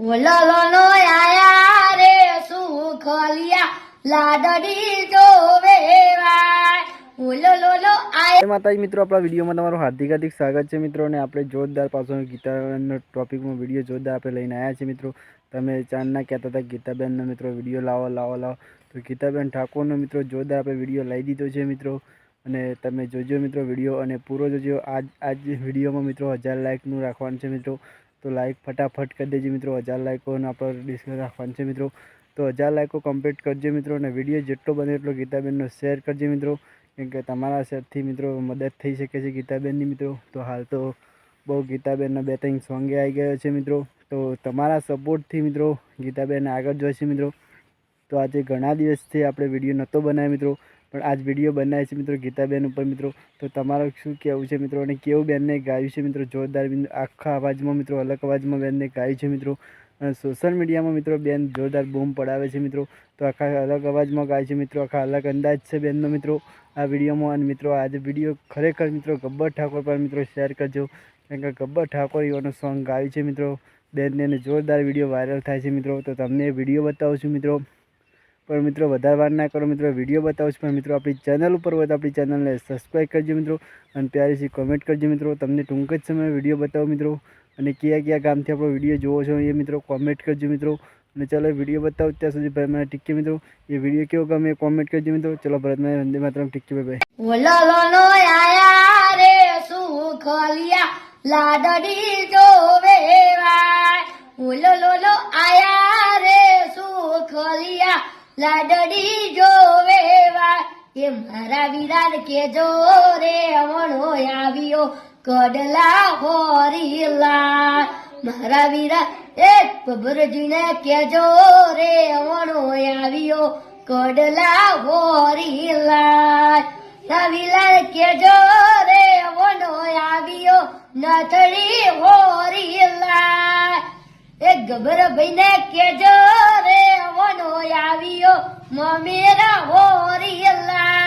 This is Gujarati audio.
ઓલલો આયા રે સુખલિયા લાડડી જોવે ઓલલો આયા માતાજી મિત્રો, આપણા વિડીયોમાં તમારું હાર્દિક સ્વાગત છે મિત્રો. અને આપણે જોરદાર પાછો ગીતાબેનનો ટોપિકમાં વિડીયો જોરદાર આપણે લઈને આવ્યા છીએ મિત્રો. તમે ચાંદના કહેતા હતા ગીતાબેનનો મિત્રો વિડીયો લાવો તો ગીતાબેન ઠાકોરનો મિત્રો જોરદાર આપણે વિડીયો લાવી દીધો છે મિત્રો. અને તમે જોજો મિત્રો વિડીયો અને પૂરો જોજો. આજ વિડીયોમાં મિત્રો 1000 લાઇકનું રાખવાનું છે મિત્રો. તો લાઇક ફટાફટ કરી દેજો મિત્રો. 1000 લાઇકોનું આપણે ડિસ્કસ રાખવાનું છે મિત્રો. તો 1000 લાઇકો કમ્પ્લીટ કરજો મિત્રો. અને વિડીયો જેટલો બને એટલો ગીતાબેનનો શેર કરજો મિત્રો, કેમ કે તમારા શેરથી મિત્રો મદદ થઈ શકે છે ગીતાબેનની મિત્રો. તો હાલ તો બહુ ગીતાબેનના 2-3 સોંગે આવી ગયો છે મિત્રો. તો તમારા સપોર્ટથી મિત્રો ગીતાબેન આગળ જોઈશે મિત્રો. તો આજે ઘણા દિવસથી આપણે વિડીયો નહોતો બનાવ્યો મિત્રો, પણ આજ વિડીયો બનાવ્યો છે મિત્રો ગીતાબેન ઉપર મિત્રો. તો તમારું શું કહેવું છે મિત્રો, અને કેવું બેનને ગાયું છે મિત્રો જોરદાર આખા અવાજમાં મિત્રો, અલગ અવાજમાં બેનને ગાયું છે મિત્રો. અને સોશિયલ મીડિયામાં મિત્રો બેન જોરદાર બૂમ પડાવે છે મિત્રો. તો આખા અલગ અવાજમાં ગાય છે મિત્રો, આખા અલગ અંદાજ છે બેનનો મિત્રો આ વિડીયોમાં. અને મિત્રો આજે વિડીયો ખરેખર મિત્રો ગબ્બર ઠાકોર પર મિત્રો શેર કરજો, કેમ કે ગબ્બર ઠાકોર એવાનું સોંગ ગાયું છે મિત્રો બેનને, અને જોરદાર વિડીયો વાયરલ થાય છે મિત્રો. તો તમને વિડીયો બતાવું છું મિત્રો, પણ મિત્રો વધારે વાર ના કરો મિત્રો, વિડીયો બતાવું છું. પણ મિત્રો આપણી ચેનલ ઉપર હોય તો આપણી ચેનલને સબસ્ક્રાઈબ કરજો મિત્રો, અને પ્યારી સી કોમેન્ટ કરજો મિત્રો. તમને ટૂંક જ સમયે વિડીયો બતાવો મિત્રો, અને કયા ગામથી આપણો વિડીયો જોવો છો એ મિત્રો કોમેન્ટ કરજો મિત્રો. અને ચાલો વિડીયો બતાવો ત્યાં સુધી ભાઈ મને ટીકી મિત્રો, એ વિડીયો કેવો ગમે કોમેન્ટ કરજો મિત્રો. ચલો ભરતભાઈ વંદે માતરમ ટીકી ભાઈ. ઓલલો આયા રે સુખલિયા લાડડી જોવે ઓલલો આયા રે સુખલિયા લાડડી જોવે એ મારા વિરાટ કેજો રે વણો આવ્યો કડલા હોરીલા. મારા વિરાટ એક બબરજીને કેજો રે વણો આવ્યો કડલા હોરીલા. રવિલાલ કેજો રે વણો આવ્યો નથડી હોરીલા. એ ગબર ભાઈને કેજો રે વણો આવ્યો મમેરા હોરીલા.